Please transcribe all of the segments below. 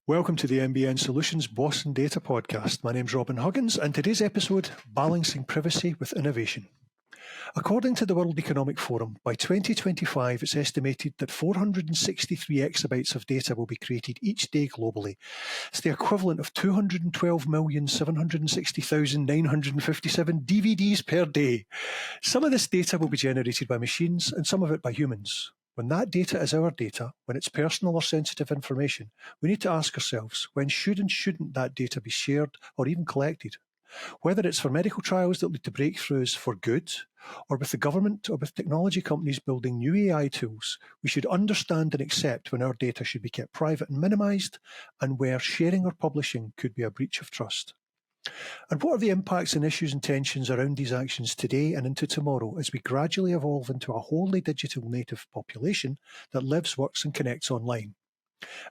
Welcome to the MBN Solutions Boston Data Podcast. My name's Robin Huggins, and today's episode, Balancing Privacy with Innovation. According to the World Economic Forum, by 2025 it's estimated that 463 exabytes of data will be created each day globally. It's the equivalent of 212,760,957 DVDs per day. Some of this data will be generated by machines and some of it by humans. When that data is our data, when it's personal or sensitive information, we need to ask ourselves, when should and shouldn't that data be shared or even collected? Whether it's for medical trials that lead to breakthroughs for good, or with the government or with technology companies building new AI tools, we should understand and accept when our data should be kept private and minimised, and where sharing or publishing could be a breach of trust. And what are the impacts and issues and tensions around these actions today and into tomorrow as we gradually evolve into a wholly digital native population that lives, works and connects online?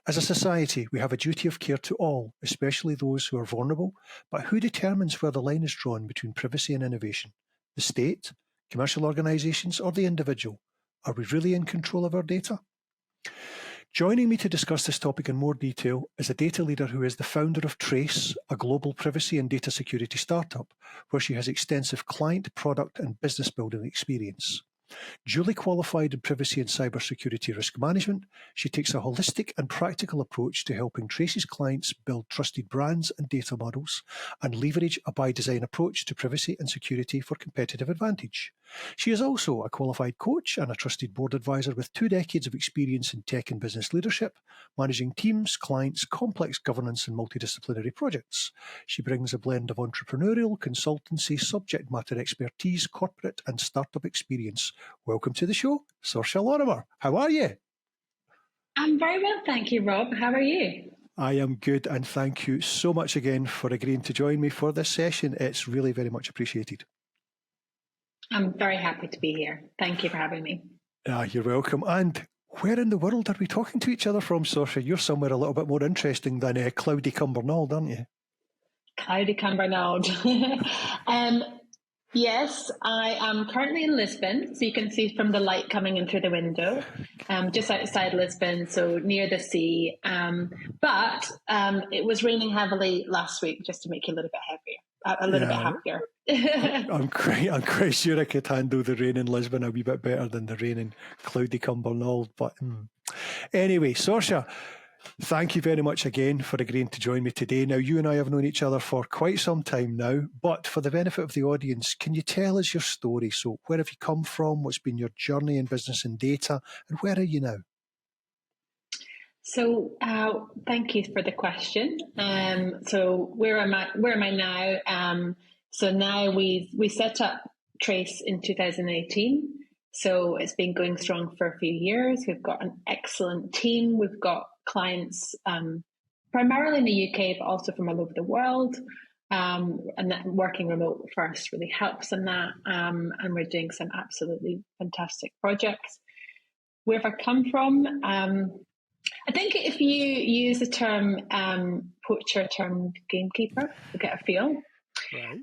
As a society, we have a duty of care to all, especially those who are vulnerable, but who determines where the line is drawn between privacy and innovation? The state, commercial organisations or the individual? Are we really in control of our data? Joining me to discuss this topic in more detail is a data leader who is the founder of Trace, a global privacy and data security startup, where she has extensive client, product and business building experience. Duly qualified in privacy and cybersecurity risk management, she takes a holistic and practical approach to helping Trace's clients build trusted brands and data models and leverage a by-design approach to privacy and security for competitive advantage. She is also a qualified coach and a trusted board advisor with 2 decades of experience in tech and business leadership, managing teams, clients, complex governance and multidisciplinary projects. She brings a blend of entrepreneurial, consultancy, subject matter expertise, corporate and startup experience. Welcome to the show, Sorcha Lorimer. How are you? I'm very well, thank you, Rob. How are you? I am good, and thank you so much again for agreeing to join me for this session. It's really very much appreciated. I'm very happy to be here. Thank you for having me. You're welcome. And where in the world are we talking to each other from, Sorcha? You're somewhere a little bit more interesting than cloudy Cumbernauld, aren't you? Cloudy Cumbernauld. Yes, I am currently in Lisbon, so you can see from the light coming in through the window, just outside Lisbon, so near the sea. But it was raining heavily last week, just to make you a little bit bit happier. I'm quite sure I could handle the rain in Lisbon a wee bit better than the rain in cloudy Cumbernauld. But anyway, Sorcha, thank you very much again for agreeing to join me today. Now, you and I have known each other for quite some time now, but for the benefit of the audience, can you tell us your story? So where have you come from? What's been your journey in business and data? And where are you now? So thank you for the question. So where am I now? So now we set up Trace in 2018. So it's been going strong for a few years. We've got an excellent team. We've got clients primarily in the UK, but also from all over the world. And that working remote first really helps in that. And we're doing some absolutely fantastic projects. Where have I come from? I think if you use the term poacher turned gamekeeper, you get a feel. Right.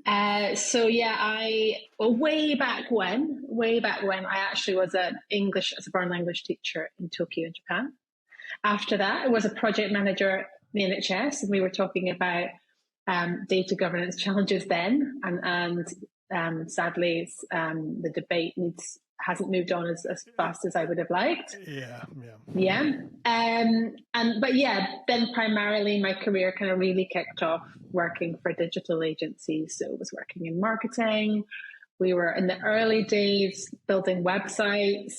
Way back when, I actually was as a foreign language teacher in Tokyo, in Japan. After that, I was a project manager in the NHS, and we were talking about data governance challenges then. And sadly, the debate hasn't moved on as fast as I would have liked. Then primarily my career kind of really kicked off working for digital agencies. So I was working in marketing. We were in the early days building websites,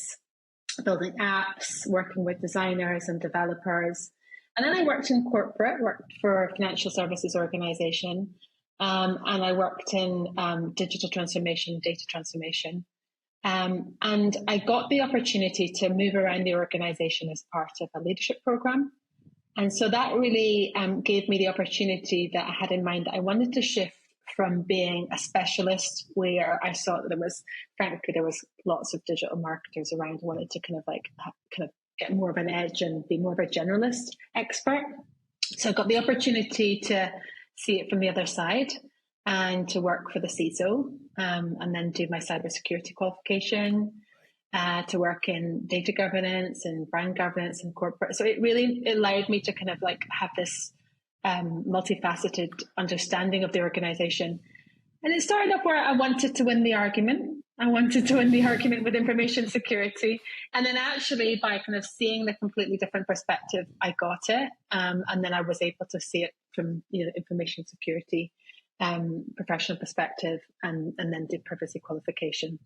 building apps, working with designers and developers. And then I worked in corporate, worked for a financial services organization. And I worked in digital transformation, data transformation. And I got the opportunity to move around the organization as part of a leadership program. And so that really gave me the opportunity that I had in mind that I wanted to shift from being a specialist, where I saw that there was lots of digital marketers around who wanted to kind of get more of an edge and be more of a generalist expert. So I got the opportunity to see it from the other side and to work for the CISO and then do my cybersecurity qualification. to work in data governance and brand governance and corporate. So it really allowed me to kind of like have this multifaceted understanding of the organization. And it started off where I wanted to win the argument. I wanted to win the argument with information security. And then actually by kind of seeing the completely different perspective, I got it. And then I was able to see it from, information security professional perspective and then do privacy qualification.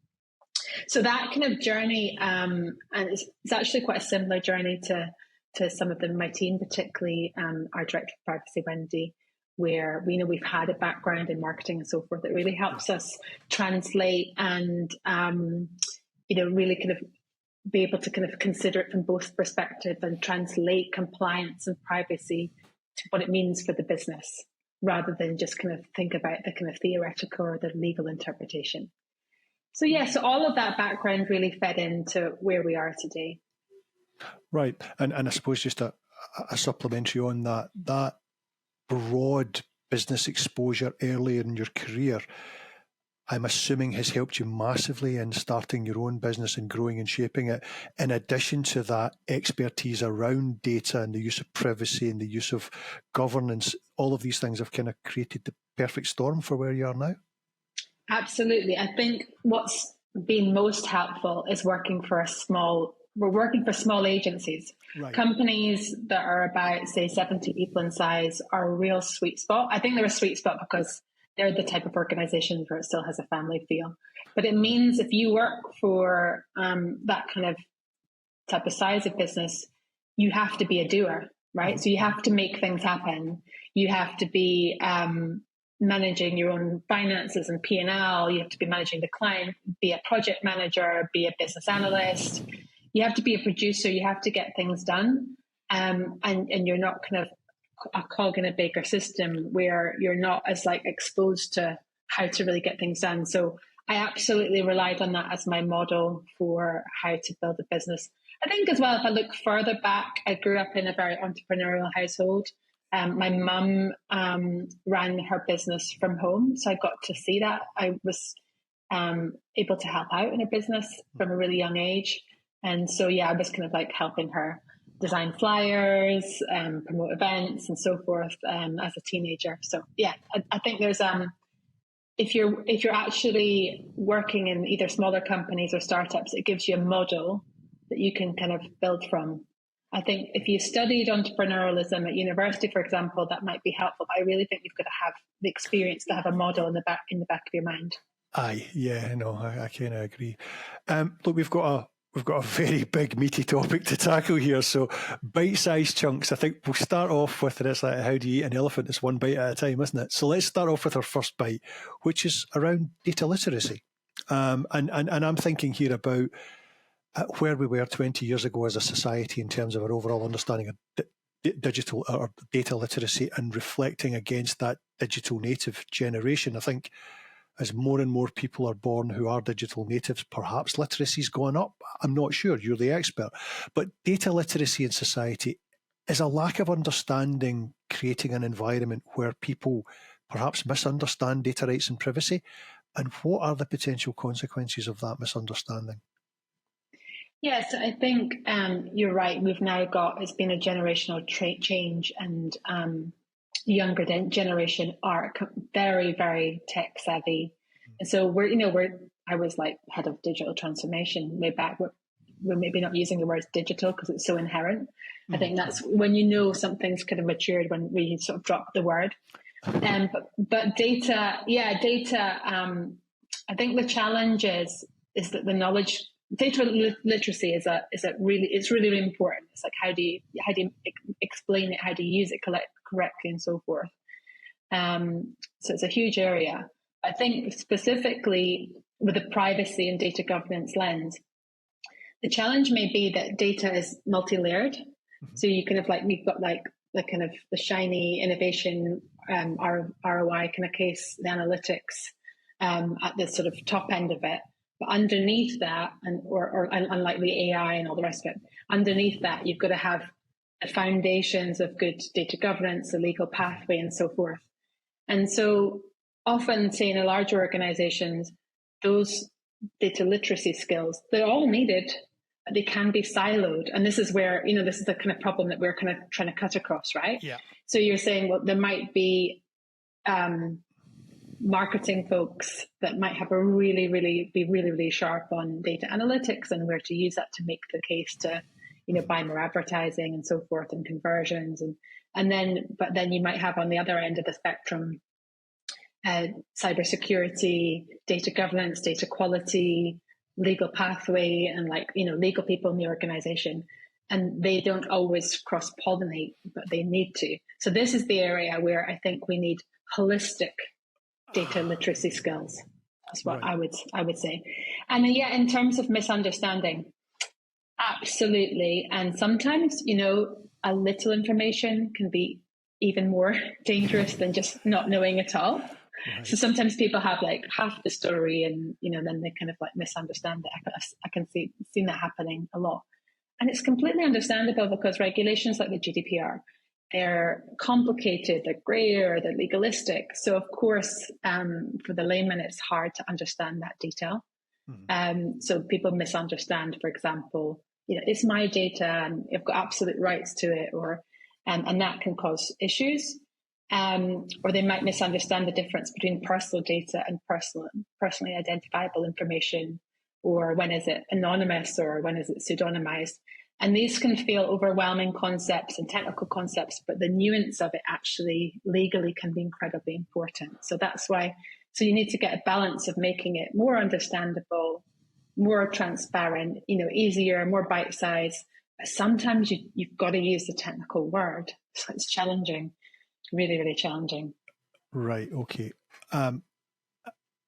So that kind of journey, and it's actually quite a similar journey to some of my team, particularly our director of privacy, Wendy, where we've had a background in marketing and so forth. It really helps us translate and really kind of be able to kind of consider it from both perspectives and translate compliance and privacy to what it means for the business, rather than just kind of think about the kind of theoretical or the legal interpretation. So so all of that background really fed into where we are today. Right, and I suppose just a supplementary on that broad business exposure early in your career, I'm assuming has helped you massively in starting your own business and growing and shaping it, in addition to that expertise around data and the use of privacy and the use of governance. All of these things have kind of created the perfect storm for where you are now. Absolutely. I think what's been most helpful is working for small agencies. Right. Companies that are about, say, 70 people in size are a real sweet spot. I think they're a sweet spot because they're the type of organization where it still has a family feel. But it means if you work for that kind of type of size of business, you have to be a doer, right? So you have to make things happen. You have to be managing your own finances and P&L. You have to be managing the client, be a project manager, be a business analyst. You have to be a producer. You have to get things done. And you're not kind of a cog in a bigger system where you're not as like exposed to how to really get things done. So I absolutely relied on that as my model for how to build a business. I think as well, if I look further back, I grew up in a very entrepreneurial household. My mum ran her business from home, so I got to see that. I was able to help out in her business from a really young age. And so, I was kind of like helping her design flyers, promote events and so forth as a teenager. So, I think there's, if you're actually working in either smaller companies or startups, it gives you a model that you can kind of build from. I think if you studied entrepreneurialism at university, for example, that might be helpful. But I really think you've got to have the experience to have a model in the back of your mind. Aye, I kind of agree. Look, we've got a very big meaty topic to tackle here, so bite-sized chunks. I think we'll start off with, and it's like, how do you eat an elephant? It's one bite at a time, isn't it? So let's start off with our first bite, which is around data literacy. And I'm thinking here about where we were 20 years ago as a society in terms of our overall understanding of digital or data literacy and reflecting against that digital native generation. I think as more and more people are born who are digital natives, perhaps literacy's gone up. I'm not sure, you're the expert. But data literacy in society is a lack of understanding creating an environment where people perhaps misunderstand data rights and privacy. And what are the potential consequences of that misunderstanding? Yes, I think you're right. We've now it's been a generational change, and younger generation are very, very tech savvy. And so I was like head of digital transformation way back. We're maybe not using the word digital because it's so inherent. I think that's when something's kind of matured, when we sort of drop the word. But data. I think the challenge is that the knowledge. Data literacy is really important. It's like how do you explain it, how do you use it correctly, and so forth. So it's a huge area. I think specifically with the privacy and data governance lens, the challenge may be that data is multi-layered. Mm-hmm. So you kind of like we've got like the kind of the shiny innovation ROI kind of case, the analytics at the sort of top end of it. But underneath that, or unlike the AI and all the rest of it, underneath that, you've got to have the foundations of good data governance, the legal pathway, and so forth. And so often, say in a larger organizations, those data literacy skills, they're all needed. They can be siloed. And this is where, this is the kind of problem that we're kind of trying to cut across, right? Yeah. So you're saying, well, there might be marketing folks that might have be really sharp on data analytics and where to use that to make the case to, buy more advertising and so forth and conversions. But then you might have on the other end of the spectrum, cybersecurity, data governance, data quality, legal pathway, and legal people in the organization. And they don't always cross-pollinate, but they need to. So this is the area where I think we need holistic data literacy skills. That's what I would say. And then, in terms of misunderstanding, absolutely. And sometimes, a little information can be even more dangerous than just not knowing at all. Right. So sometimes people have half the story and, then they kind of misunderstand it. I can see that happening a lot. And it's completely understandable because regulations like the GDPR, they're complicated, they're grayer, they're legalistic. So of course, for the layman, it's hard to understand that detail. Mm-hmm. So people misunderstand, for example, it's my data and I've got absolute rights to it, and that can cause issues. Or they might misunderstand the difference between personal data and personally identifiable information, or when is it anonymous or when is it pseudonymized. And these can feel overwhelming concepts and technical concepts, but the nuance of it actually legally can be incredibly important. So that's why, you need to get a balance of making it more understandable, more transparent, easier, more bite-sized. But sometimes you've got to use the technical word. So it's challenging, really, really challenging. Right, okay. And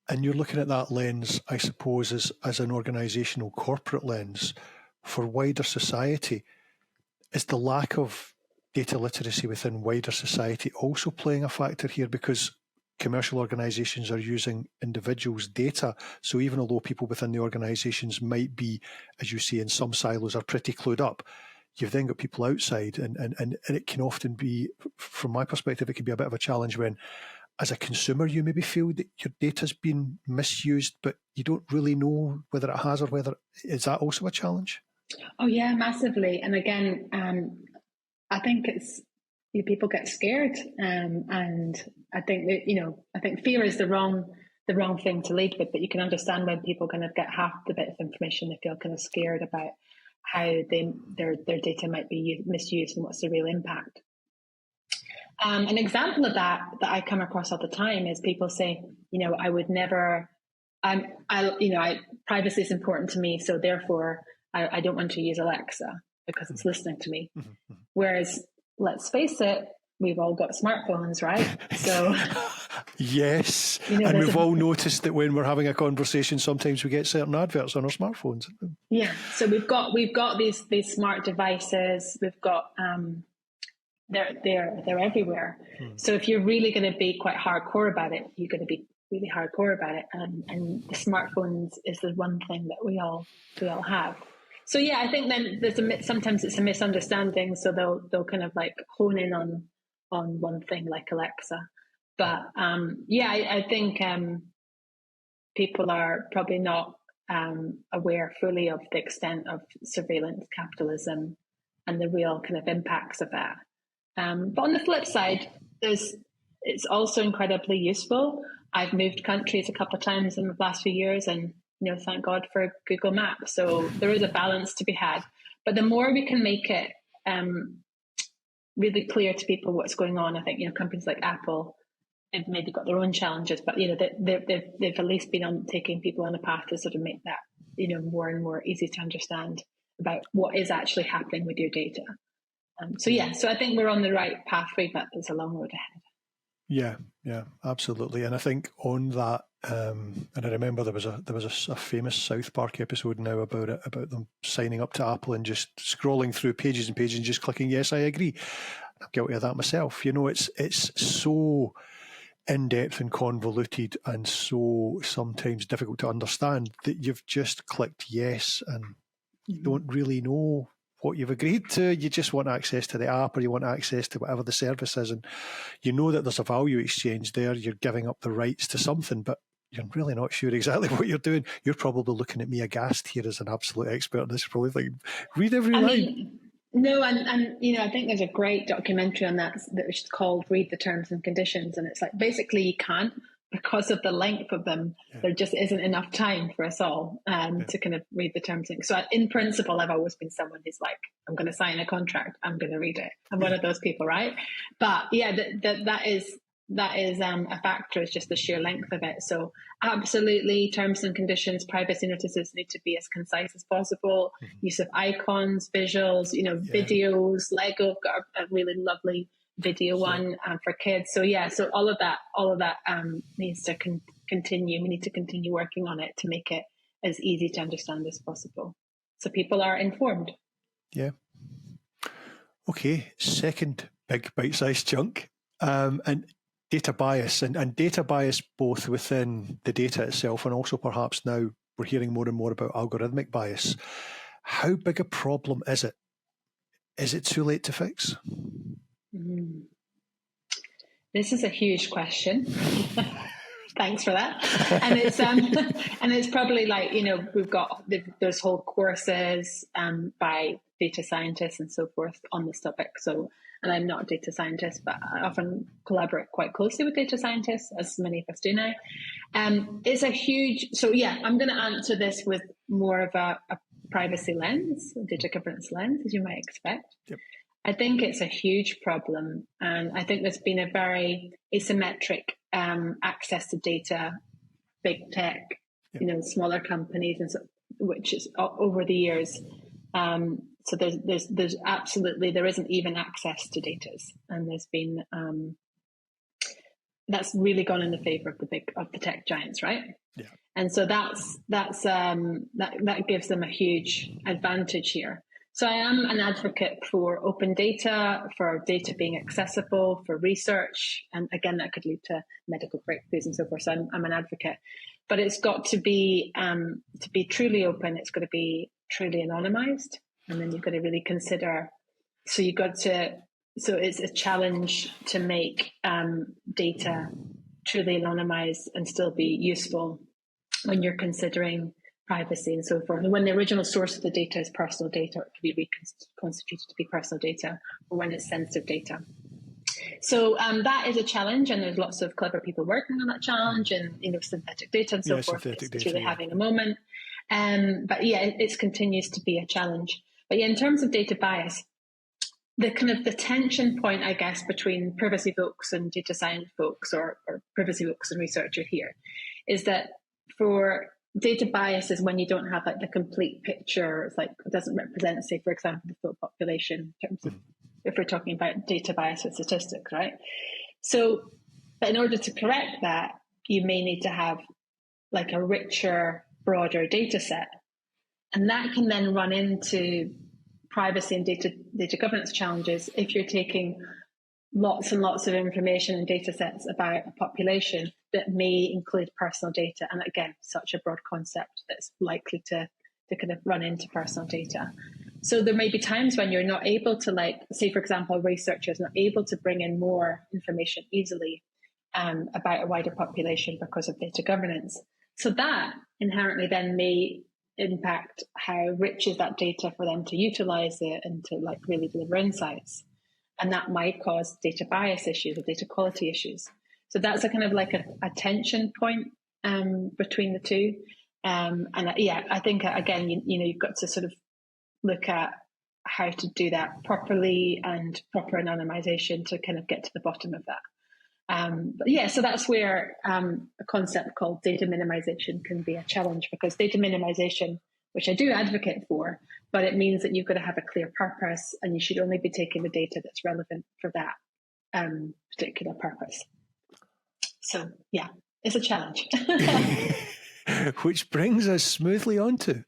you're looking at that lens, I suppose, as an organisational corporate lens. For wider society, is the lack of data literacy within wider society also playing a factor here? Because commercial organisations are using individuals' data. So even although people within the organisations might be, as you say, in some silos are pretty clued up, you've then got people outside, and it can often be, from my perspective, it can be a bit of a challenge when, as a consumer, you maybe feel that your data's been misused, but you don't really know whether it has or whether, is that also a challenge? Oh yeah, massively. And again, I think people get scared, and I think that I think fear is the wrong thing to lead with. But you can understand when people kind of get half the bit of information, they feel kind of scared about how their data might be misused and what's the real impact. An example of that I come across all the time is people say, I would never, privacy is important to me, so therefore I don't want to use Alexa because it's listening to me. Mm-hmm. Whereas, let's face it, we've all got smartphones, right? So yes, and we've all noticed that when we're having a conversation, sometimes we get certain adverts on our smartphones. Yeah, so we've got these smart devices. We've got they're everywhere. So if you're really going to be quite hardcore about it, you're going to be really hardcore about it. And the smartphones is the one thing that we all have. So yeah, I think then sometimes it's a misunderstanding. So they'll kind of hone in on one thing like Alexa. But I think people are probably not aware fully of the extent of surveillance capitalism and the real kind of impacts of that. But on the flip side, it's also incredibly useful. I've moved countries a couple of times in the last few years, and thank God for Google Maps. So there is a balance to be had. But the more we can make it really clear to people what's going on, I think companies like Apple have maybe got their own challenges, but they've at least been taking people on a path to sort of make that more and more easy to understand about what is actually happening with your data. So I think we're on the right pathway, but there's a long road ahead. Yeah, absolutely. And I think on that, and I remember there was a famous South Park episode now about them signing up to Apple and just scrolling through pages and pages and just clicking yes, I agree. I'm guilty of that myself. It's so in-depth and convoluted and so sometimes difficult to understand that you've just clicked yes and you don't really know what you've agreed to. You just want access to the app, or you want access to whatever the service is, and you know that there's a value exchange there. You're giving up the rights to something, but you're really not sure exactly what you're doing. You're probably looking at me aghast here as an absolute expert. This is probably like, read every line. No, and I think there's a great documentary on that which is called "Read the Terms and Conditions," and it's like basically you can't, because of the length of them. Yeah. There just isn't enough time for us all to kind of read the terms. So in principle, I've always been someone who's like, I'm going to sign a contract, I'm going to read it. I'm one of those people, right? But yeah, that is a factor, is just the sheer length of it. So absolutely, terms and conditions, privacy notices need to be as concise as possible. Use of icons, visuals, videos. Lego got a really lovely video one for kids. So so all of that needs to continue. We need to continue working on it to make it as easy to understand as possible, so people are informed. Yeah. Okay. Second big bite-sized chunk, and data bias, and data bias both within the data itself, and also perhaps now we're hearing more and more about algorithmic bias. How big a problem is it? Is it too late to fix? This is a huge question. Thanks for that. And it's probably like, we've got those whole courses by data scientists and so forth on this topic. So, and I'm not a data scientist, but I often collaborate quite closely with data scientists, as many of us do now. It's a huge, I'm going to answer this with more of a privacy lens, a data governance lens, as you might expect. Yep. I think it's a huge problem, and I think there's been a very asymmetric access to data, big tech, smaller companies, and so, which is over the years. So there's absolutely, there isn't even access to data, and there's been that's really gone in the favor of the tech giants, right? Yeah. And so that gives them a huge advantage here. So I am an advocate for open data, for data being accessible, for research, and again, that could lead to medical breakthroughs and so forth. So I'm an advocate, but it's got to be truly open. It's got to be truly anonymized, and then you've got to really consider. So it's a challenge to make data truly anonymized and still be useful when you're considering privacy and so forth. And when the original source of the data is personal data, it can be reconstituted to be personal data, or when it's sensitive data. So that is a challenge, and there's lots of clever people working on that challenge, and synthetic data and so forth. It's really having a moment. But it continues to be a challenge. But in terms of data bias, the kind of the tension point, I guess, between privacy folks and data science folks, or privacy folks and researcher here, is that for data bias is when you don't have like the complete picture. It's like it doesn't represent, say, for example, the full population in terms of if we're talking about data bias with statistics, right? So, but in order to correct that, you may need to have like a richer, broader data set, and that can then run into privacy and data governance challenges if you're taking lots and lots of information and data sets about a population that may include personal data. And again, such a broad concept that's likely to kind of run into personal data. So there may be times when you're not able to, like, say, for example, a researcher is not able to bring in more information easily about a wider population because of data governance. So that inherently then may impact how rich is that data for them to utilize it and to like really deliver insights. And that might cause data bias issues or data quality issues. So that's a kind of like a tension point between the two. I think again, you've got to sort of look at how to do that properly and proper anonymization to kind of get to the bottom of that. So that's where a concept called data minimization can be a challenge, because data minimization, which I do advocate for, but it means that you've got to have a clear purpose, and you should only be taking the data that's relevant for that particular purpose. So it's a challenge. Which brings us smoothly on to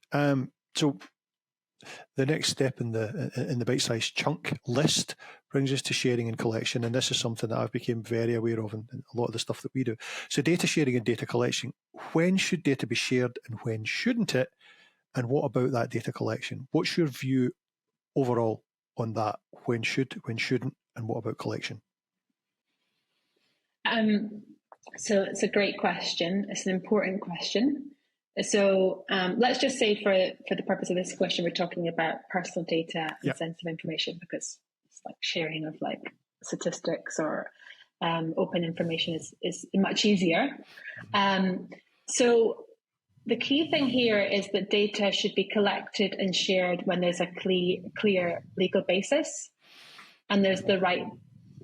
so the next step in the bite-sized chunk list brings us to sharing and collection, and this is something that I've become very aware of in a lot of the stuff that we do. So data sharing and data collection. When should data be shared and when shouldn't it? And what about that data collection? What's your view overall on that? When should, when shouldn't, and what about collection? So it's a great question. It's an important question. So let's just say for the purpose of this question, we're talking about personal data and sensitive information, because it's like sharing of like statistics or open information is much easier. So the key thing here is that data should be collected and shared when there's a clear legal basis and there's the right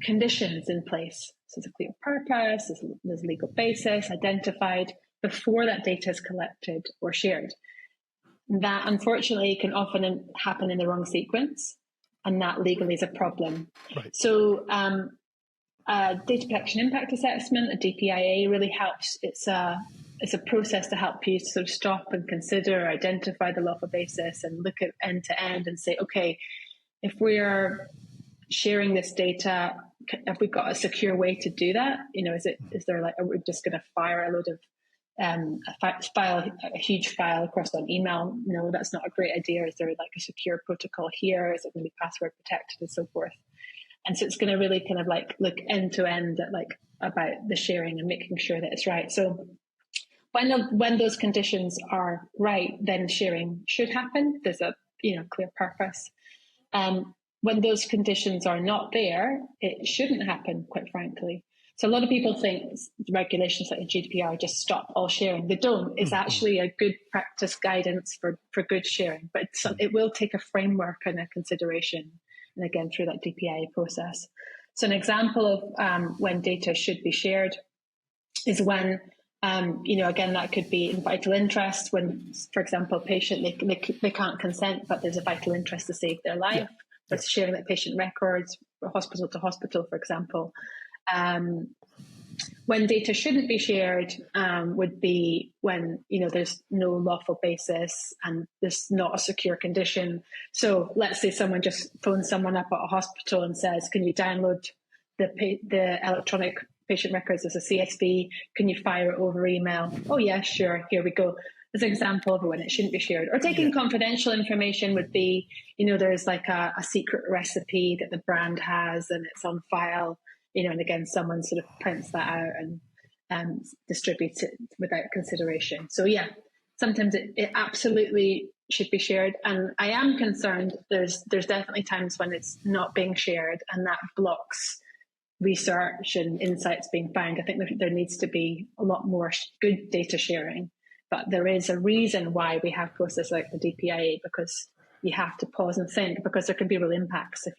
conditions in place. So there's a clear purpose, there's a legal basis identified before that data is collected or shared. That unfortunately can often happen in the wrong sequence, and that legally is a problem. Right. So data protection impact assessment, a DPIA, really helps. It's a process to help you sort of stop and consider, identify the lawful basis and look at end to end and say, okay, if we're sharing this data, have we got a secure way to do that? You know, is there like, are we just going to fire a load of a huge file across on email? No, that's not a great idea. Is there like a secure protocol here? Is it going to be password protected and so forth? And so it's going to really kind of like look end to end at like about the sharing and making sure that it's right. So when those conditions are right, then sharing should happen. There's a clear purpose. When those conditions are not there, it shouldn't happen, quite frankly. So a lot of people think regulations like the GDPR just stop all sharing. They don't. It's actually a good practice guidance for good sharing, but it will take a framework and a consideration, and again through that DPIA process. So an example of when data should be shared is when again, that could be in vital interest when, for example, a patient, they can't consent, but there's a vital interest to save their life. That's sharing that patient records, hospital to hospital, for example. When data shouldn't be shared would be when, there's no lawful basis and there's not a secure condition. So let's say someone just phones someone up at a hospital and says, can you download the electronic patient records as a CSV? Can you fire it over email? Oh yeah, sure, here we go. As an example of when it shouldn't be shared. Or taking confidential information would be, there's like a secret recipe that the brand has and it's on file, and again, someone sort of prints that out and distributes it without consideration. So yeah, sometimes it absolutely should be shared. And I am concerned there's definitely times when it's not being shared and that blocks research and insights being found. I think there needs to be a lot more good data sharing. But there is a reason why we have processes like the DPIA, because you have to pause and think, because there can be real impacts if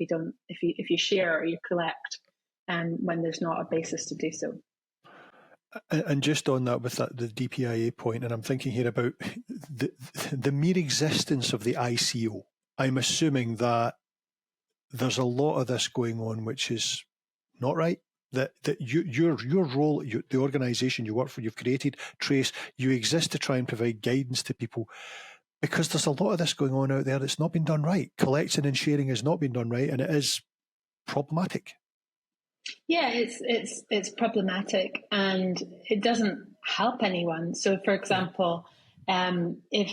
you share or you collect, when there's not a basis to do so. And just on that, with the DPIA point, and I'm thinking here about the mere existence of the ICO. I'm assuming that there's a lot of this going on which is not right. That your role, the organisation you work for, you've created Trace, you exist to try and provide guidance to people, because there's a lot of this going on out there that's not been done right. Collecting and sharing has not been done right, and it is problematic. Yeah, it's problematic, and it doesn't help anyone. So, for example, if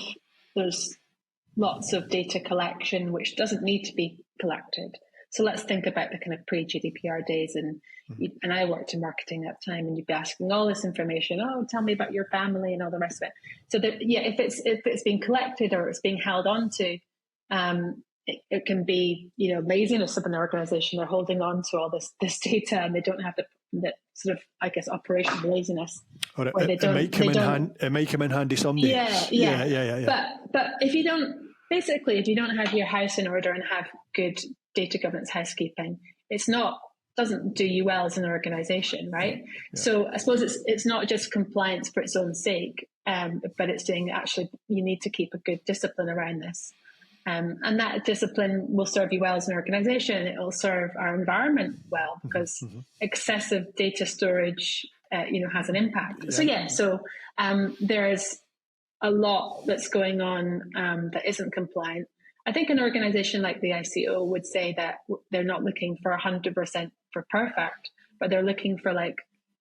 there's lots of data collection which doesn't need to be collected. So let's think about the kind of pre-GDPR days, and I worked in marketing at the time, and you'd be asking all this information. Oh, tell me about your family and all the rest of it. So if it's being collected or it's being held on to, it can be laziness of an organisation. They're holding on to all this data, and they don't have the sort of, I guess, operational laziness. Or it might come in handy someday. Yeah. But if you don't have your house in order and have good data governance housekeeping, doesn't do you well as an organisation, right? Yeah. So I suppose it's not just compliance for its own sake, but it's doing actually, you need to keep a good discipline around this. And that discipline will serve you well as an organisation. It will serve our environment well, because excessive data storage, has an impact. Yeah. So there's a lot that's going on that isn't compliant. I think an organisation like the ICO would say that they're not looking for 100% for perfect, but they're looking for like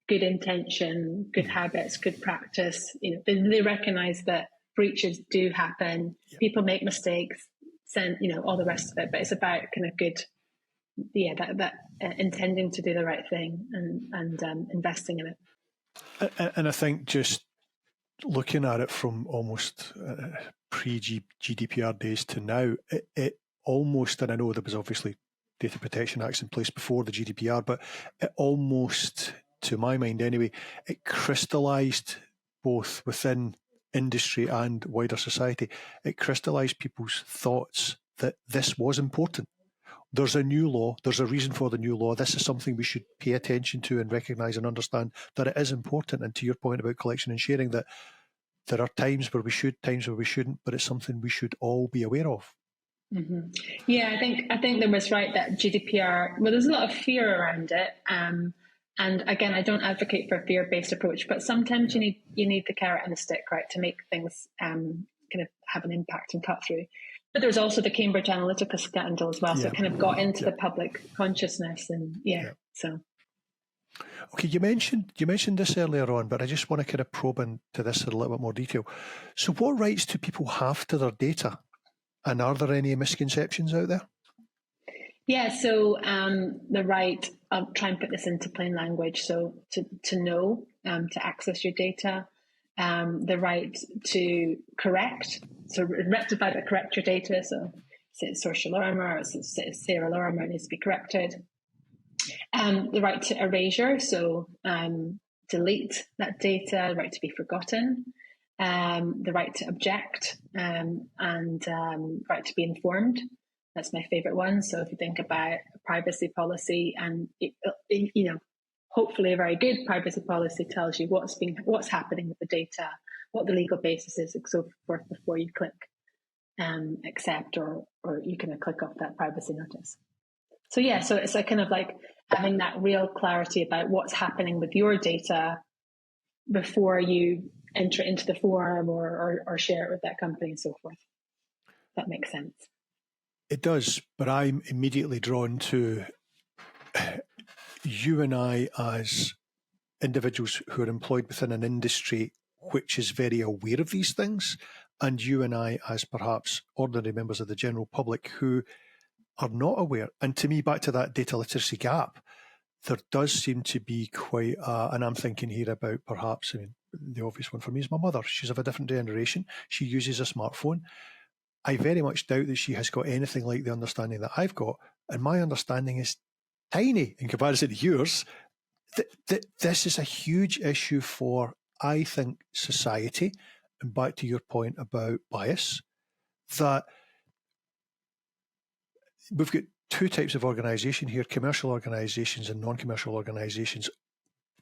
good intention, good habits, good practice. They recognise that breaches do happen. Yep. People make mistakes, all the rest of it. But it's about kind of good, that intending to do the right thing and investing in it. And I think just looking at it from almost pre-GDPR days to now, it almost, and I know there was obviously data protection acts in place before the GDPR, but it almost, to my mind anyway, it crystallised both within industry and wider society, it crystallised people's thoughts that this was important. There's a new law, there's a reason for the new law. This is something we should pay attention to and recognise and understand that it is important. And to your point about collection and sharing, that there are times where we should, times where we shouldn't, but it's something we should all be aware of. Mm-hmm. Yeah, I think there was right that GDPR. Well, there's a lot of fear around it, and again, I don't advocate for a fear-based approach, but sometimes you need the carrot and the stick, right, to make things kind of have an impact and cut through. But there's also the Cambridge Analytica scandal as well, so it kind of got into the public consciousness, and so. Okay, you mentioned this earlier on, but I just want to kind of probe into this in a little bit more detail. So, what rights do people have to their data? And are there any misconceptions out there? Yeah, so the right, I'll try and put this into plain language. So to know, to access your data, the right to correct, so rectify but correct your data. So say it's Sorcha Lorimer, it's Sarah Lorimer, needs to be corrected. The right to erasure, so delete that data, the right to be forgotten. The right to object, and right to be informed. That's my favorite one. So if you think about privacy policy, and hopefully a very good privacy policy tells you what's happening with the data, what the legal basis is, and so forth before you click accept, or you can click off that privacy notice. So so it's a kind of like having that real clarity about what's happening with your data before you enter into the forum or share it with that company and so forth. That makes sense. It does, but I'm immediately drawn to you and I as individuals who are employed within an industry which is very aware of these things, and you and I as perhaps ordinary members of the general public who are not aware. And to me, back to that data literacy gap, there does seem to be quite and I'm thinking here about perhaps, the obvious one for me is my mother. She's of a different generation. She uses a smartphone. I very much doubt that she has got anything like the understanding that I've got. And my understanding is tiny in comparison to yours. This is a huge issue for, I think, society. And back to your point about bias, that we've got two types of organisation here, commercial organisations and non-commercial organisations,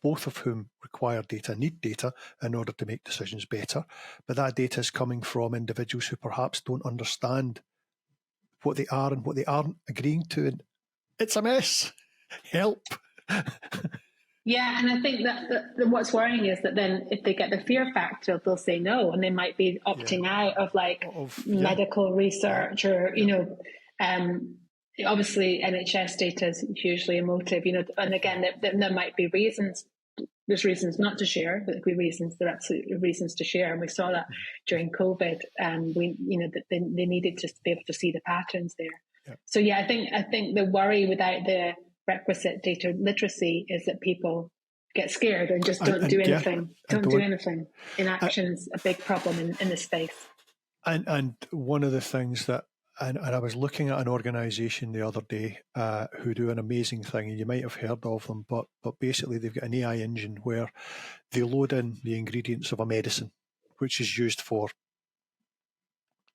both of whom require data, need data in order to make decisions better. But that data is coming from individuals who perhaps don't understand what they are and what they aren't agreeing to. And it's a mess. Help. Yeah, and I think that what's worrying is that then if they get the fear factor, they'll say no, and they might be opting out of medical research or, obviously NHS data is hugely emotive, and again, there might be reasons. There's reasons not to share, but there are absolutely reasons to share, and we saw that during COVID. That they needed to be able to see the patterns there. Yeah. So I think the worry without the requisite data literacy is that people get scared and just don't do anything. Don't do anything. Inaction's a big problem in this space. And one of the things that, and I was looking at an organisation the other day who do an amazing thing, and you might have heard of them, but basically they've got an AI engine where they load in the ingredients of a medicine, which is used for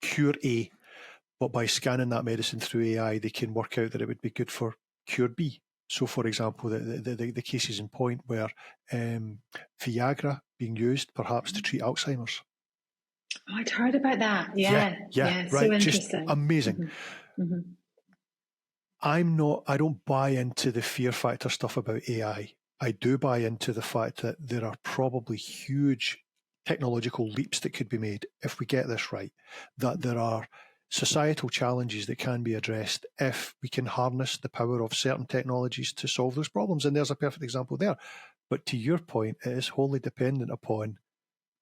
cure A, but by scanning that medicine through AI, they can work out that it would be good for cure B. So, for example, the cases in point where Viagra being used perhaps to treat Alzheimer's. Oh, I'd heard about that. Yeah, right. So interesting. Just amazing. Mm-hmm. I don't buy into the fear factor stuff about AI. I do buy into the fact that there are probably huge technological leaps that could be made if we get this right, that there are societal challenges that can be addressed if we can harness the power of certain technologies to solve those problems. And there's a perfect example there. But to your point, it is wholly dependent upon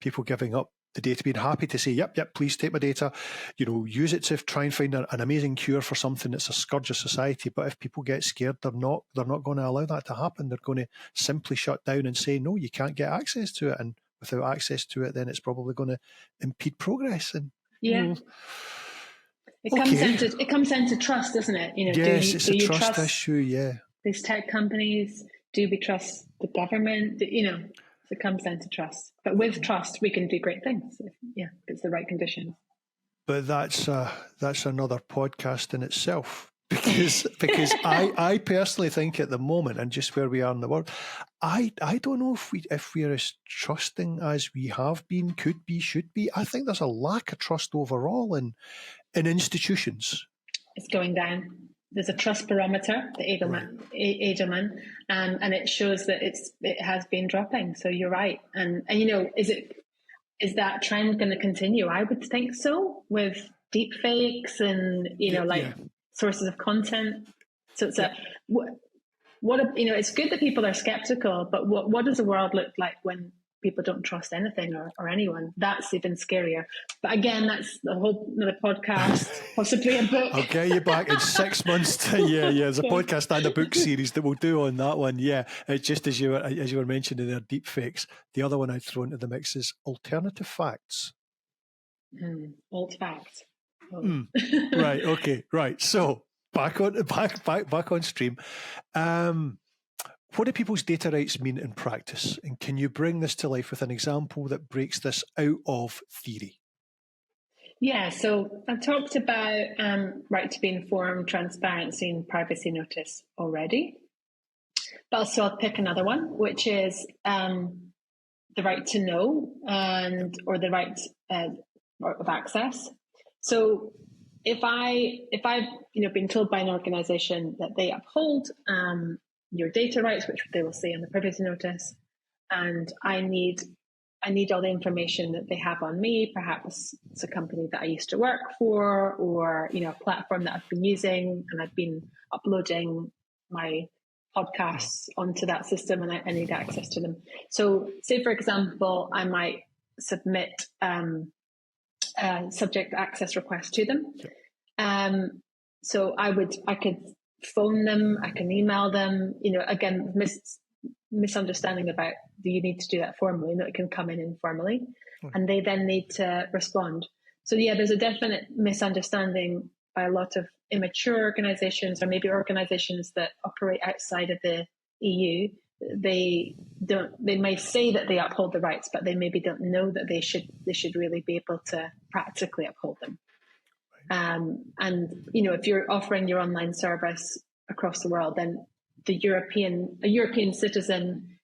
people giving up the data, being happy to say, yep, please take my data, use it to try and find an amazing cure for something that's a scourge of society. But if people get scared, they're not going to allow that to happen. They're going to simply shut down and say, no, you can't get access to it. And without access to it, then it's probably going to impede progress. And it comes down to trust, doesn't it? Yes, it's a trust issue. Yeah, these tech companies, do we trust the government? It comes down to trust. But with trust, we can do great things. If it's the right conditions. But that's another podcast in itself, because I personally think at the moment, and just where we are in the world, I don't know if we're as trusting as we have been, could be, should be. I think there's a lack of trust overall in institutions. It's going down. There's a trust barometer, the Edelman, and it shows that it has been dropping. So you're right. And is that trend going to continue? I would think so, with deep fakes and sources of content. So it's it's good that people are skeptical, but what does the world look like when people don't trust anything or anyone? That's even scarier. But again, that's the whole another podcast, possibly a book. I'll get you back in 6 months. There's a podcast and a book series that we'll do on that one. Yeah, it's just as you were mentioning there, deep fakes. The other one I'd throw into the mix is alternative facts. Alt facts. Oh. Right. Okay. Right. So back on stream. What do people's data rights mean in practice? And can you bring this to life with an example that breaks this out of theory? Yeah, so I've talked about right to be informed, transparency and privacy notice already. But also I'll pick another one, which is the right to know or the right of access. So if I've been told by an organization that they uphold your data rights, which they will say on the privacy notice, and I need all the information that they have on me. Perhaps it's a company that I used to work for, or a platform that I've been using, and I've been uploading my podcasts onto that system, and I need access to them. So, say for example, I might submit a subject access request to them. So I could phone them, I can email them, again, misunderstanding about, do you need to do that formally? No, it can come in informally, and they then need to respond. So there's a definite misunderstanding by a lot of immature organizations, or maybe organizations that operate outside of the EU. They may say that they uphold the rights, but they maybe don't know that they should really be able to practically uphold them. And if you're offering your online service across the world, then a European citizen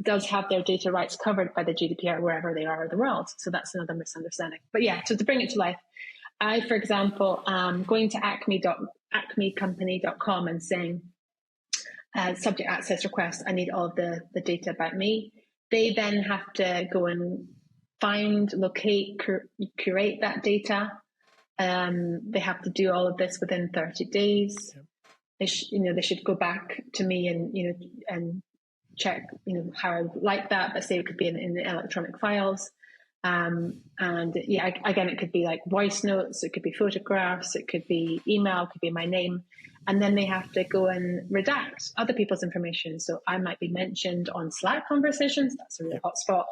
does have their data rights covered by the GDPR wherever they are in the world. So that's another misunderstanding. But so to bring it to life, I, for example, going to acmecompany.com and saying, subject access request, I need all of the data about me. They then have to go and find, locate, curate that data. They have to do all of this within 30 days. Yep. They should go back to me and check how I would like that, but say it could be in the electronic files. Again, it could be like voice notes, it could be photographs, it could be email, it could be my name. And then they have to go and redact other people's information. So I might be mentioned on Slack conversations. That's a real hot spot.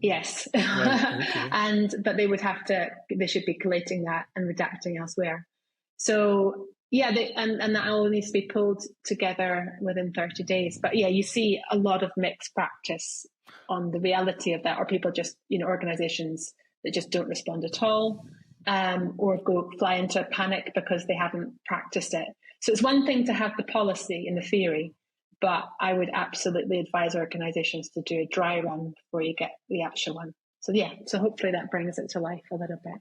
Yes. Right, okay. But they should be collating that and redacting elsewhere. So and that all needs to be pulled together within 30 days. But you see a lot of mixed practice on the reality of that, or people just, organizations that just don't respond at all, or fly into a panic because they haven't practiced it. So it's one thing to have the policy and the theory, but I would absolutely advise organizations to do a dry run before you get the actual one. So hopefully that brings it to life a little bit.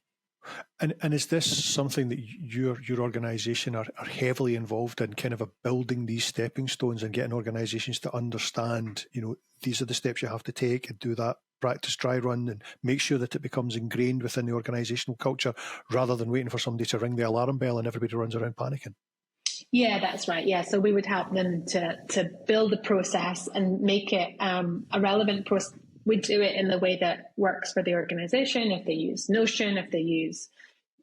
And is this something that your organisation are heavily involved in, kind of building these stepping stones and getting organisations to understand, these are the steps you have to take, and do that practice dry run and make sure that it becomes ingrained within the organisational culture, rather than waiting for somebody to ring the alarm bell and everybody runs around panicking? Yeah, that's right. Yeah, so we would help them to build the process and make it a relevant we do it in the way that works for the organization. If they use Notion, if they use,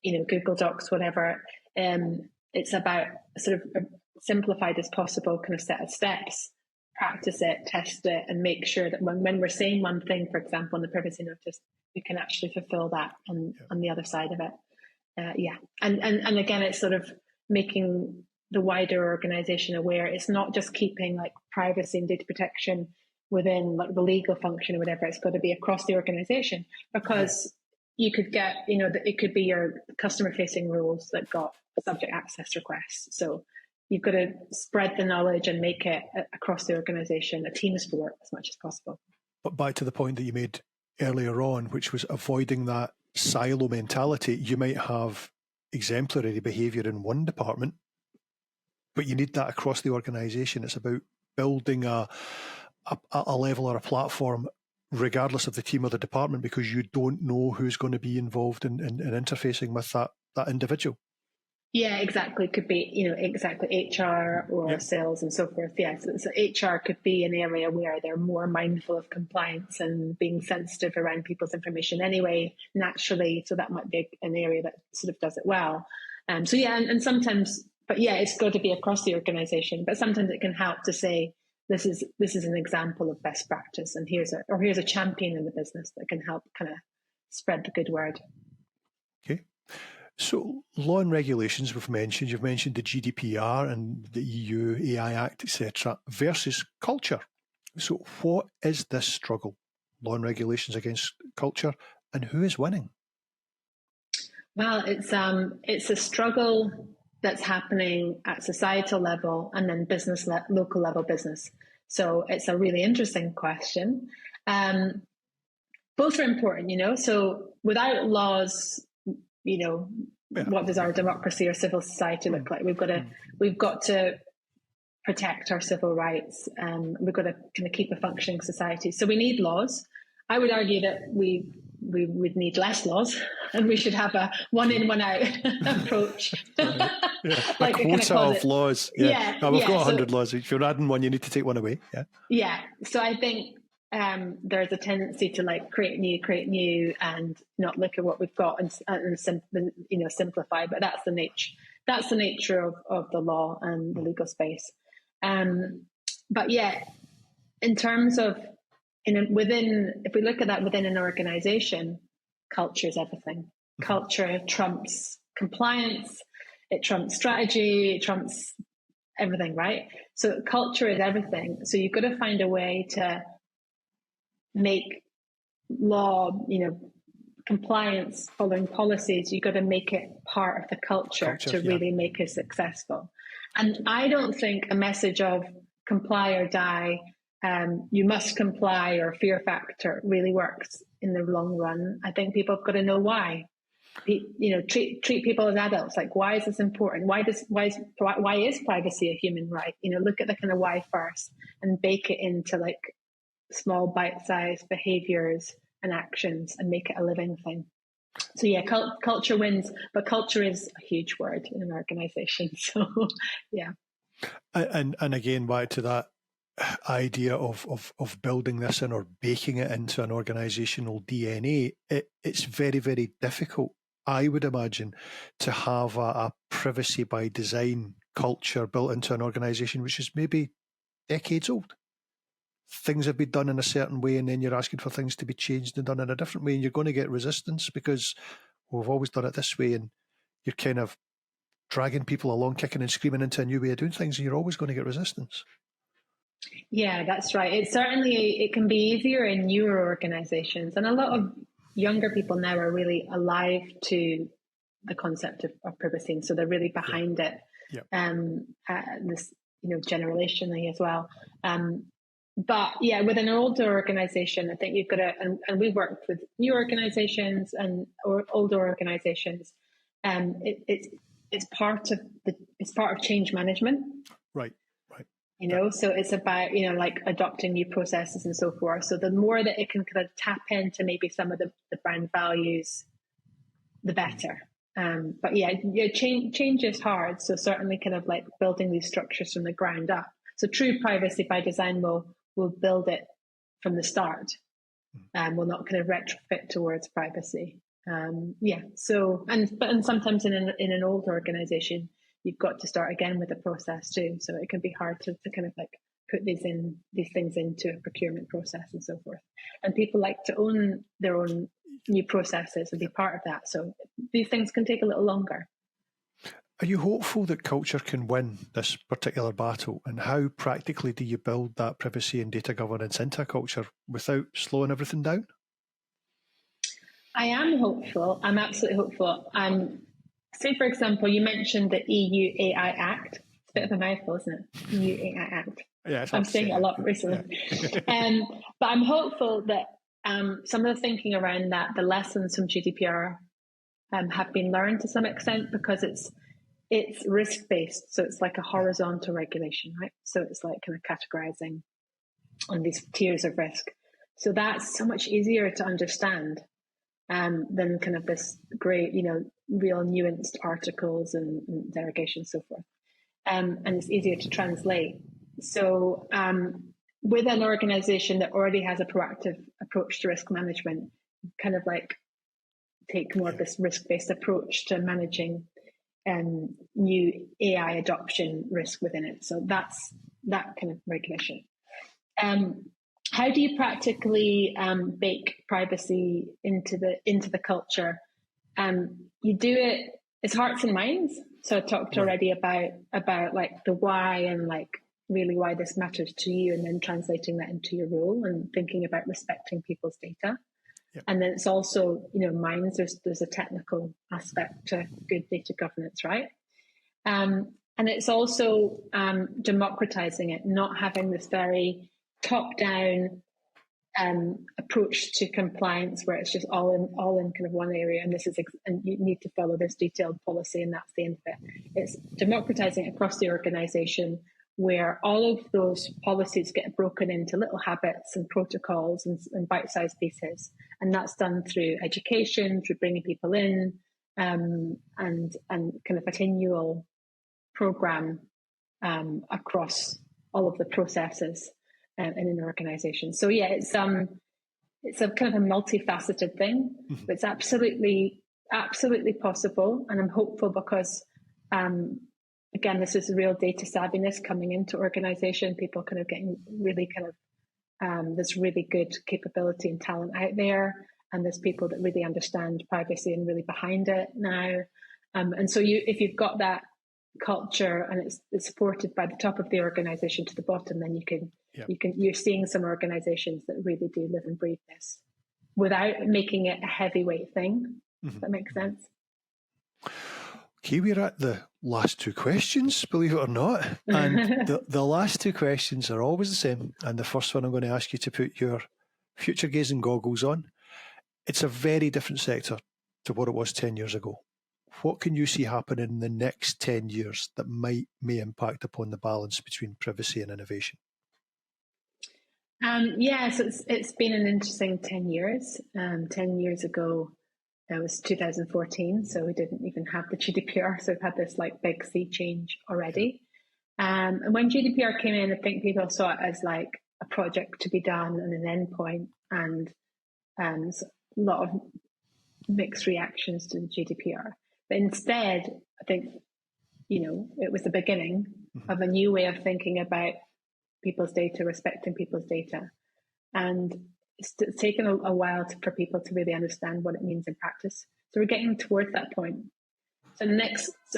Google Docs, whatever, it's about sort of simplified as possible kind of set of steps, practice it, test it, and make sure that when we're saying one thing, for example, in the privacy notice, we can actually fulfill that on the other side of it. And again, it's sort of making the wider organization aware. It's not just keeping like privacy and data protection within like the legal function or whatever. It's got to be across the organization, because you could get, it could be your customer facing rules that got subject access requests. So you've got to spread the knowledge and make it across the organization a team sport as much as possible. But back to the point that you made earlier on, which was avoiding that silo mentality. You might have exemplary behaviour in one department, but you need that across the organisation. It's about building a level or a platform regardless of the team or the department, because you don't know who's going to be involved in interfacing with that individual. Yeah, exactly. Could be, exactly HR or sales and so forth. Yeah, so HR could be an area where they're more mindful of compliance and being sensitive around people's information anyway, naturally. So that might be an area that sort of does it well. And sometimes, but yeah, it's got to be across the organization. But sometimes it can help to say, this is an example of best practice, and here's a champion in the business that can help kind of spread the good word. Okay. So law and regulations we've mentioned. You've mentioned the GDPR and the EU AI Act, etc., versus culture. So what is this struggle? Law and regulations against culture, and who is winning? Well, it's a struggle that's happening at societal level and then local level business. So it's a really interesting question. Both are important, So without laws, what does our democracy or civil society look like? We've got to protect our civil rights. We've got to kind of keep a functioning society. So we need laws. I would argue that we would need less laws, and we should have a one in, one out approach. Like a quota of laws. We've got 100 laws. If you're adding one, you need to take one away. Yeah. So I think there's a tendency to like create new, and not look at what we've got and simplify. But that's the nature of the law and the legal space. But yeah, in terms of if we look at that within an organization, culture is everything. Culture trumps compliance, it trumps strategy, it trumps everything, right? So culture is everything. So you've got to find a way to make law, compliance, following policies, you've got to make it part of the culture to really make it successful. And I don't think a message of comply or die, you must comply, or fear factor really works in the long run. I think people have got to know why. Treat people as adults. Like, why is this important? Why is privacy a human right? Look at the kind of why first, and bake it into like small bite-sized behaviors and actions, and make it a living thing. So yeah, culture wins, but culture is a huge word in an organization. So yeah. And again, back to that idea of building this in or baking it into an organizational DNA, it's very, very difficult, I would imagine, to have a privacy by design culture built into an organization which is maybe decades old. Things have been done in a certain way, and then you're asking for things to be changed and done in a different way, and you're going to get resistance because we've always done it this way, and you're kind of dragging people along, kicking and screaming into a new way of doing things, and you're always going to get resistance. Yeah, that's right. It can be easier in newer organizations, and a lot of younger people now are really alive to the concept of privacy, and so they're really behind it. This, generationally as well. But yeah, with an older organization, I think you've got to, and we've worked with new organizations and older organizations. It's part of change management. Right. So it's about, like adopting new processes and so forth. So the more that it can kind of tap into maybe some of the brand values, the better. But yeah, change is hard. So certainly kind of like building these structures from the ground up. So true privacy by design will build it from the start. will not kind of retrofit towards privacy. So and sometimes in an old organization, you've got to start again with the process too. So it can be hard to kind of like put these things into a procurement process and so forth. And people like to own their own new processes and be part of that. So these things can take a little longer. Are you hopeful that culture can win this particular battle? And how practically do you build that privacy and data governance into a culture without slowing everything down? I am hopeful. I'm absolutely hopeful. Say, for example, you mentioned the EU AI Act. It's a bit of a mouthful, isn't it? EU AI Act. Yeah, I'm saying it a lot recently. Yeah. But I'm hopeful that some of the thinking around that, the lessons from GDPR have been learned to some extent, because it's risk-based. So it's like a horizontal regulation, right? So it's like kind of categorizing on these tiers of risk. So that's so much easier to understand than kind of this great, real nuanced articles and derogations and so forth. And it's easier to translate. So with an organization that already has a proactive approach to risk management, kind of like take more of this risk-based approach to managing new AI adoption risk within it. So that's that kind of regulation. How do you practically bake privacy into the culture? You do it. It's hearts and minds. So I talked already about like the why and like really why this matters to you, and then translating that into your role and thinking about respecting people's data. Yep. And then it's also, minds. There's a technical aspect to good data governance, right? And it's also democratizing it, not having this very top-down approach to compliance where it's just all in kind of one area, and and you need to follow this detailed policy, and that's the end of it. It's democratizing across the organization, where all of those policies get broken into little habits and protocols and bite-sized pieces, and that's done through education, through bringing people in, and kind of a continual program across all of the processes in an organization. So yeah, it's a kind of a multifaceted thing, but it's absolutely possible, and I'm hopeful because again, this is real data savviness coming into organization. People kind of getting really kind of there's really good capability and talent out there, and there's people that really understand privacy and really behind it now. And so if you've got that culture and it's supported by the top of the organization to the bottom, then you're seeing some organizations that really do live and breathe this without making it a heavyweight thing. Does that make sense? Okay, we're at the last two questions, believe it or not. And the last two questions are always the same. And the first one, I'm going to ask you to put your future gazing goggles on. It's a very different sector to what it was 10 years ago. What can you see happening in the next 10 years that may impact upon the balance between privacy and innovation? So it's been an interesting 10 years. 10 years ago, it was 2014, so we didn't even have the GDPR, so we've had this like big sea change already. And when GDPR came in, I think people saw it as like a project to be done and an endpoint, and a lot of mixed reactions to the GDPR. But instead, I think, it was the beginning of a new way of thinking about people's data, respecting people's data. And it's taken a while for people to really understand what it means in practice. So we're getting towards that point. So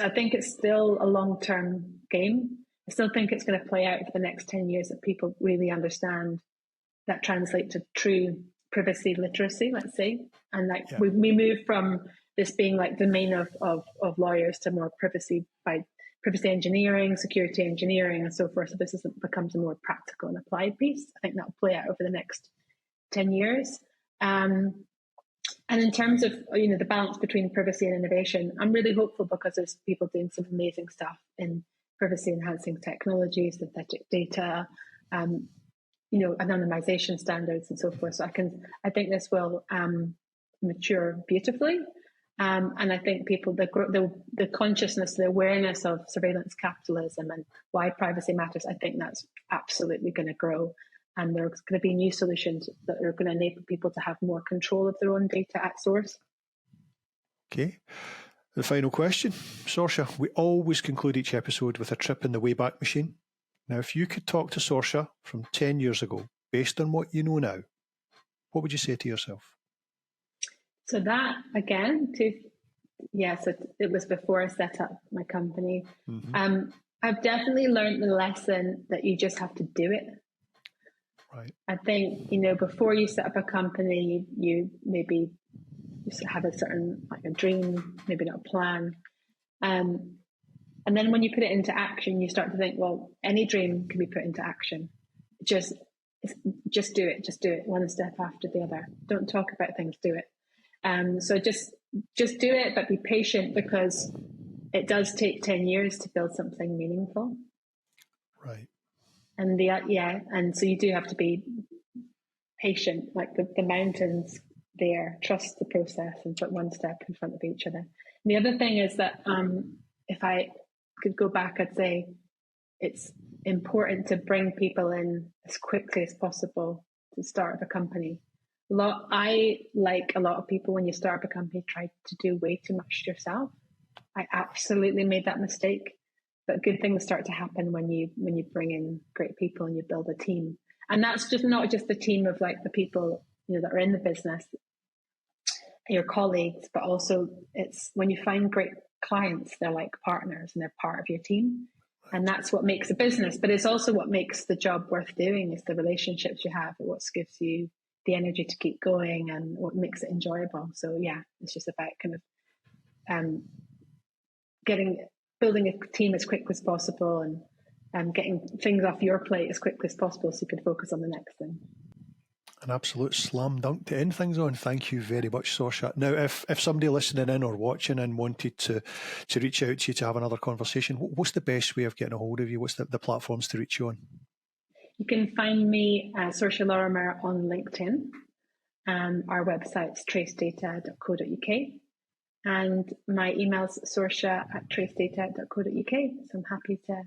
I think it's still a long-term game. I still think it's going to play out for the next 10 years that people really understand that translate to true privacy literacy, let's say. And we move from this being like the domain of lawyers to more privacy engineering, security engineering, and so forth. So this becomes a more practical and applied piece. I think that'll play out over the next 10 years. And in terms of the balance between privacy and innovation, I'm really hopeful because there's people doing some amazing stuff in privacy enhancing technology, synthetic data, anonymization standards, and so forth. So I think this will mature beautifully. And I think people, the consciousness, the awareness of surveillance capitalism and why privacy matters, I think that's absolutely going to grow. and there's going to be new solutions that are going to enable people to have more control of their own data at source. Okay. The final question. Sorcha, we always conclude each episode with a trip in the Wayback Machine. Now, if you could talk to Sorcha from 10 years ago, based on what you know now, what would you say to yourself? So that, again, so it was before I set up my company. Mm-hmm. I've definitely learned the lesson that you just have to do it. Right. I think, before you set up a company, you maybe just have a certain, like a dream, maybe not a plan. And then when you put it into action, you start to think, well, any dream can be put into action. Just do it one step after the other. Don't talk about things, do it. So just do it, but be patient, because it does take 10 years to build something meaningful. Right. And and so you do have to be patient, like the mountains there, trust the process and put one step in front of each other. And the other thing is that if I could go back, I'd say it's important to bring people in as quickly as possible to start a company. I, like a lot of people, when you start up a company, try to do way too much yourself. I absolutely made that mistake, but good things start to happen when you bring in great people and you build a team. And that's just not just the team of like the people that are in the business, your colleagues, but also it's when you find great clients, they're like partners and they're part of your team. And that's what makes a business, but it's also what makes the job worth doing, is the relationships you have, what gives you the energy to keep going and what makes it enjoyable. So yeah, it's just about kind of building a team as quick as possible and getting things off your plate as quickly as possible so you can focus on the next thing. An absolute slam dunk to end things on. Thank you very much, Sorcha. Now, if somebody listening in or watching in wanted to reach out to you to have another conversation, what's the best way of getting a hold of you? What's the platforms to reach you on? You can find me, Sorcha Lorimer, on LinkedIn. Our website's tracedata.co.uk. And my email's sorcha@tracedata.co.uk. So I'm happy to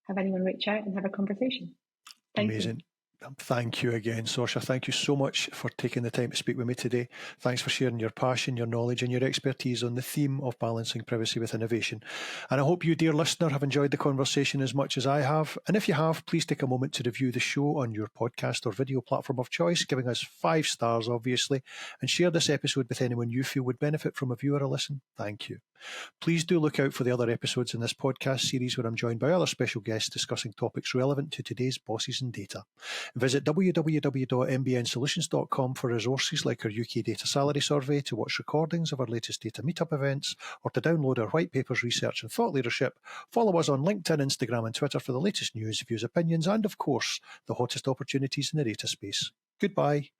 have anyone reach out and have a conversation. Amazing. You. Thank you again, Sorcha. Thank you so much for taking the time to speak with me today. Thanks for sharing your passion, your knowledge and your expertise on the theme of balancing privacy with innovation. And I hope you, dear listener, have enjoyed the conversation as much as I have. And if you have, please take a moment to review the show on your podcast or video platform of choice, giving us 5 stars, obviously, and share this episode with anyone you feel would benefit from a view or a listen. Thank you. Please do look out for the other episodes in this podcast series where I'm joined by other special guests discussing topics relevant to today's bosses and data. Visit www.mbnsolutions.com for resources like our UK data salary survey, to watch recordings of our latest data meetup events, or to download our white papers, research and thought leadership. Follow us on LinkedIn, Instagram and Twitter for the latest news, views, opinions and, of course, the hottest opportunities in the data space. Goodbye.